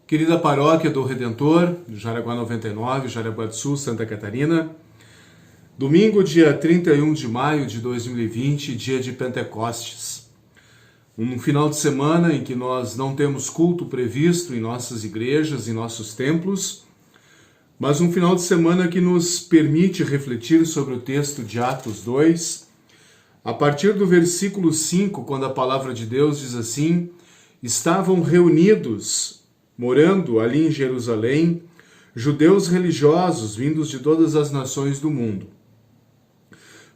Querida Paróquia do Redentor, Jaraguá 99, Jaraguá do Sul, Santa Catarina, domingo, dia 31 de maio de 2020, dia de Pentecostes. Um final de semana em que nós não temos culto previsto em nossas igrejas, em nossos templos, mas um final de semana que nos permite refletir sobre o texto de Atos 2, a partir do versículo 5, quando a palavra de Deus diz assim: estavam reunidos, morando ali em Jerusalém, judeus religiosos vindos de todas as nações do mundo.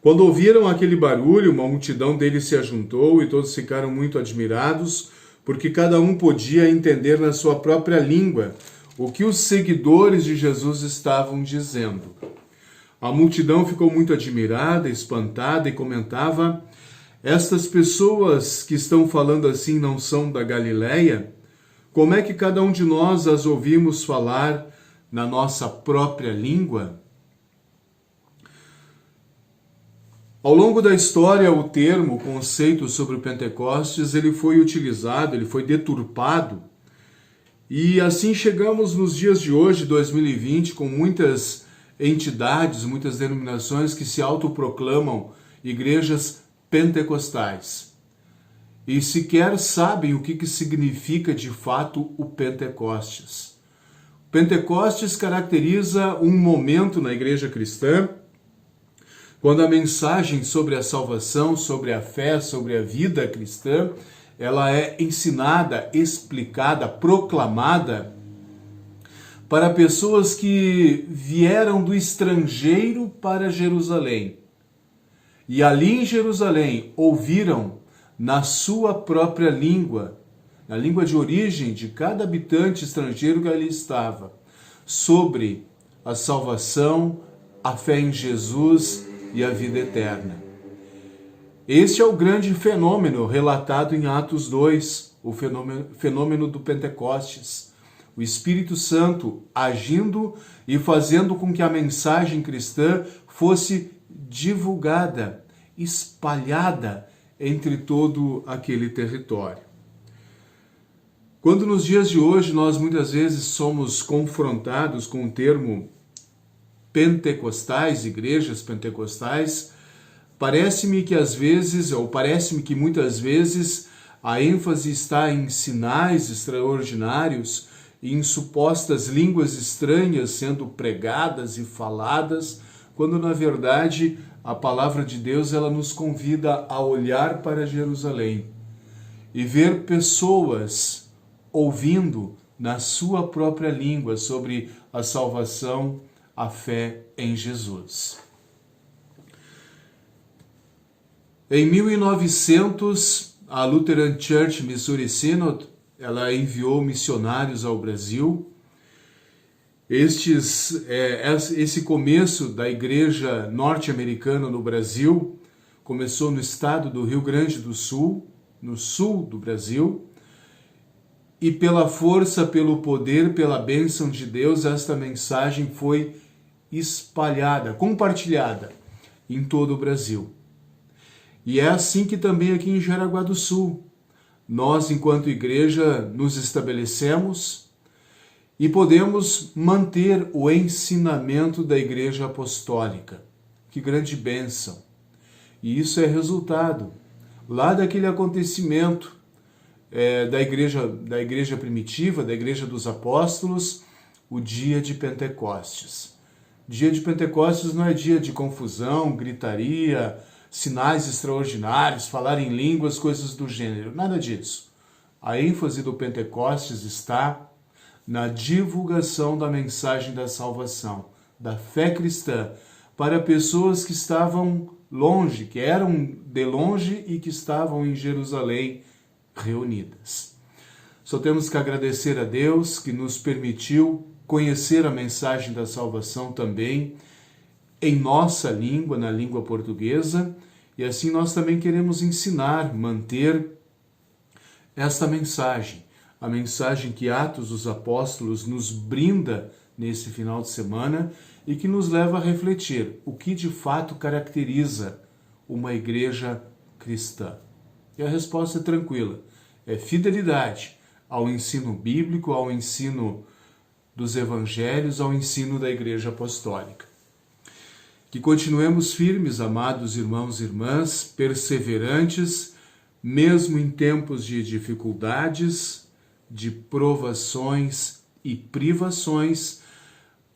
Quando ouviram aquele barulho, uma multidão deles se ajuntou e todos ficaram muito admirados, porque cada um podia entender na sua própria língua o que os seguidores de Jesus estavam dizendo. A multidão ficou muito admirada, espantada e comentava: estas pessoas que estão falando assim não são da Galileia? Como é que cada um de nós as ouvimos falar na nossa própria língua? Ao longo da história, o termo, o conceito sobre o Pentecostes, ele foi utilizado, ele foi deturpado. E assim chegamos nos dias de hoje, 2020, com muitas entidades, muitas denominações que se autoproclamam igrejas pentecostais. E sequer sabem o que significa de fato o Pentecostes. Pentecostes caracteriza um momento na igreja cristã quando a mensagem sobre a salvação, sobre a fé, sobre a vida cristã, ela é ensinada, explicada, proclamada para pessoas que vieram do estrangeiro para Jerusalém. E ali em Jerusalém ouviram na sua própria língua, na língua de origem de cada habitante estrangeiro que ali estava, sobre a salvação, a fé em Jesus e a vida eterna. Este é o grande fenômeno relatado em Atos 2, o fenômeno do Pentecostes. O Espírito Santo agindo e fazendo com que a mensagem cristã fosse divulgada, espalhada entre todo aquele território. Quando nos dias de hoje nós muitas vezes somos confrontados com o termo pentecostais, igrejas pentecostais, parece-me que muitas vezes a ênfase está em sinais extraordinários e em supostas línguas estranhas sendo pregadas e faladas, quando na verdade a palavra de Deus ela nos convida a olhar para Jerusalém e ver pessoas ouvindo na sua própria língua sobre a salvação, a fé em Jesus. Em 1900, a Lutheran Church Missouri Synod, ela enviou missionários ao Brasil. Esse começo da igreja norte-americana no Brasil começou no estado do Rio Grande do Sul, no sul do Brasil, e pela força, pelo poder, pela bênção de Deus, esta mensagem foi espalhada, compartilhada em todo o Brasil. E é assim que também aqui em Jaraguá do Sul, nós, enquanto igreja, nos estabelecemos e podemos manter o ensinamento da Igreja Apostólica. Que grande bênção! E isso é resultado lá daquele acontecimento da igreja primitiva, da Igreja dos Apóstolos, o dia de Pentecostes. Dia de Pentecostes não é dia de confusão, gritaria, sinais extraordinários, falar em línguas, coisas do gênero. Nada disso. A ênfase do Pentecostes está na divulgação da mensagem da salvação, da fé cristã, para pessoas que estavam longe, que eram de longe e que estavam em Jerusalém reunidas. Só temos que agradecer a Deus que nos permitiu conhecer a mensagem da salvação também em nossa língua, na língua portuguesa, e assim nós também queremos ensinar, manter esta mensagem, a mensagem que Atos dos Apóstolos nos brinda nesse final de semana e que nos leva a refletir o que de fato caracteriza uma igreja cristã. E a resposta é tranquila, é fidelidade ao ensino bíblico, ao ensino dos evangelhos, ao ensino da Igreja Apostólica. Que continuemos firmes, amados irmãos e irmãs, perseverantes, mesmo em tempos de dificuldades, de provações e privações,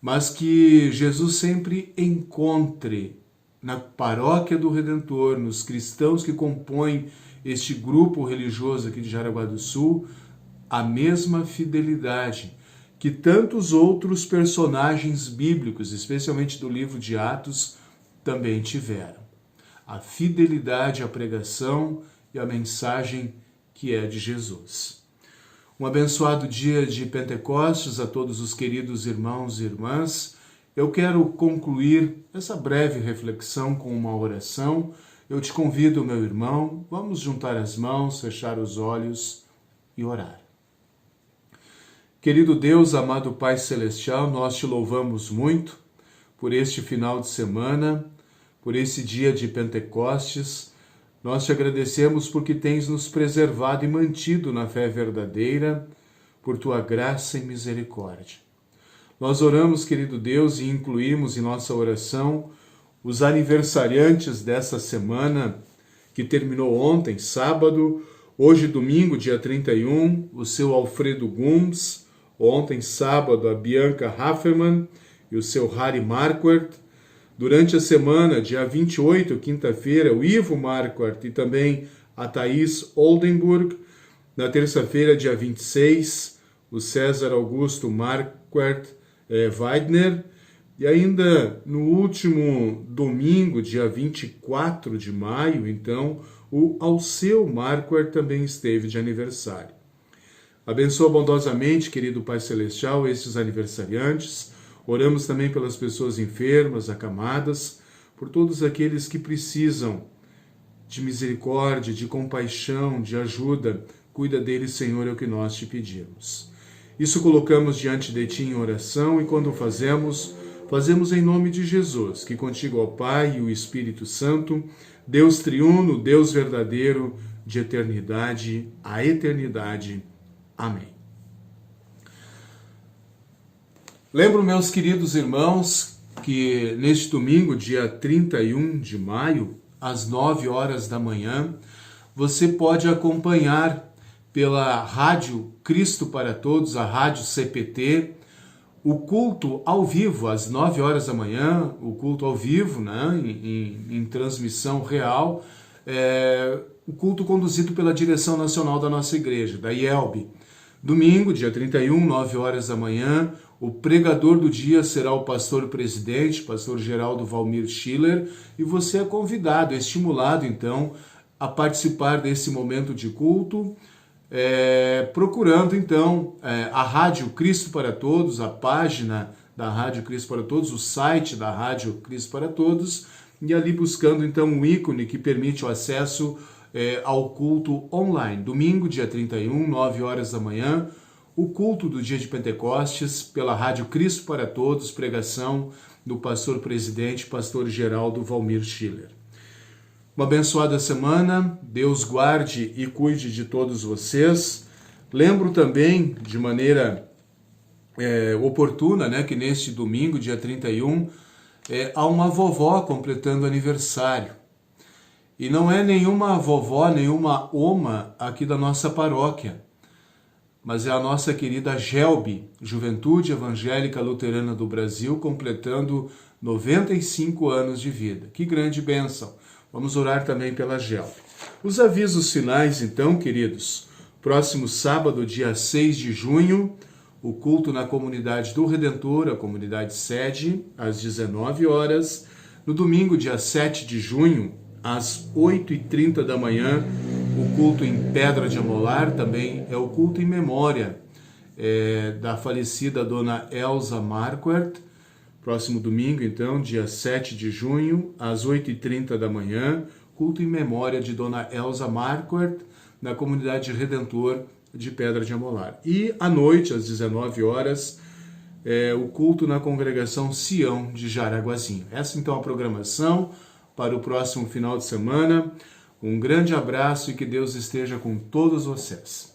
mas que Jesus sempre encontre na paróquia do Redentor, nos cristãos que compõem este grupo religioso aqui de Jaraguá do Sul, a mesma fidelidade que tantos outros personagens bíblicos, especialmente do livro de Atos, também tiveram. A fidelidade à pregação e à mensagem que é de Jesus. Um abençoado dia de Pentecostes a todos os queridos irmãos e irmãs. Eu quero concluir essa breve reflexão com uma oração. Eu te convido, meu irmão, vamos juntar as mãos, fechar os olhos e orar. Querido Deus, amado Pai Celestial, nós te louvamos muito por este final de semana, por esse dia de Pentecostes. Nós te agradecemos porque tens nos preservado e mantido na fé verdadeira, por tua graça e misericórdia. Nós oramos, querido Deus, e incluímos em nossa oração os aniversariantes dessa semana que terminou ontem, sábado, hoje domingo, dia 31, o seu Alfredo Gumbs, ontem sábado a Bianca Hafferman e o seu Harry Marquardt. Durante a semana, dia 28, quinta-feira, o Ivo Marquardt e também a Thaís Oldenburg. Na terça-feira, dia 26, o César Augusto Marquardt Weidner. E ainda no último domingo, dia 24 de maio, então, o Alceu Marquardt também esteve de aniversário. Abençoa bondosamente, querido Pai Celestial, esses aniversariantes. Oramos também pelas pessoas enfermas, acamadas, por todos aqueles que precisam de misericórdia, de compaixão, de ajuda. Cuida deles, Senhor, é o que nós te pedimos. Isso colocamos diante de ti em oração e quando fazemos em nome de Jesus, que contigo ao Pai e o Espírito Santo, Deus triuno, Deus verdadeiro, de eternidade a eternidade. Amém. Lembro, meus queridos irmãos, que neste domingo, dia 31 de maio, às 9 horas da manhã, você pode acompanhar pela Rádio Cristo para Todos, a Rádio CPT, o culto ao vivo, às 9 horas da manhã, o culto ao vivo, né, em transmissão real, o culto conduzido pela direção nacional da nossa igreja, da IELB. Domingo, dia 31, 9 horas da manhã, o pregador do dia será o pastor presidente, pastor Geraldo Valmir Schiller, e você é convidado, é estimulado, então, a participar desse momento de culto, procurando, então, a Rádio Cristo para Todos, a página da Rádio Cristo para Todos, o site da Rádio Cristo para Todos, e ali buscando, então, um ícone que permite o acesso ao culto online. Domingo, dia 31, 9 horas da manhã, o culto do dia de Pentecostes, pela Rádio Cristo para Todos, pregação do pastor presidente, pastor Geraldo Valmir Schiller. Uma abençoada semana, Deus guarde e cuide de todos vocês. Lembro também, de maneira oportuna, né, que neste domingo, dia 31, há uma vovó completando aniversário. E não é nenhuma vovó, nenhuma oma aqui da nossa paróquia, mas é a nossa querida Gelbe, Juventude Evangélica Luterana do Brasil, completando 95 anos de vida. Que grande bênção! Vamos orar também pela Gelbe. Os avisos finais, então, queridos. Próximo sábado, dia 6 de junho, o culto na Comunidade do Redentor, a comunidade sede, às 19 horas. No domingo, dia 7 de junho, às 8h30 da manhã, o culto em Pedra de Amolar, também é o culto em memória da falecida dona Elza Marquardt. Próximo domingo, então, dia 7 de junho, às 8h30 da manhã, culto em memória de dona Elza Marquardt, na comunidade Redentor de Pedra de Amolar. E à noite, às 19 horas, o culto na congregação Sião de Jaraguazinho. Essa, então, é a programação para o próximo final de semana. Um grande abraço e que Deus esteja com todos vocês.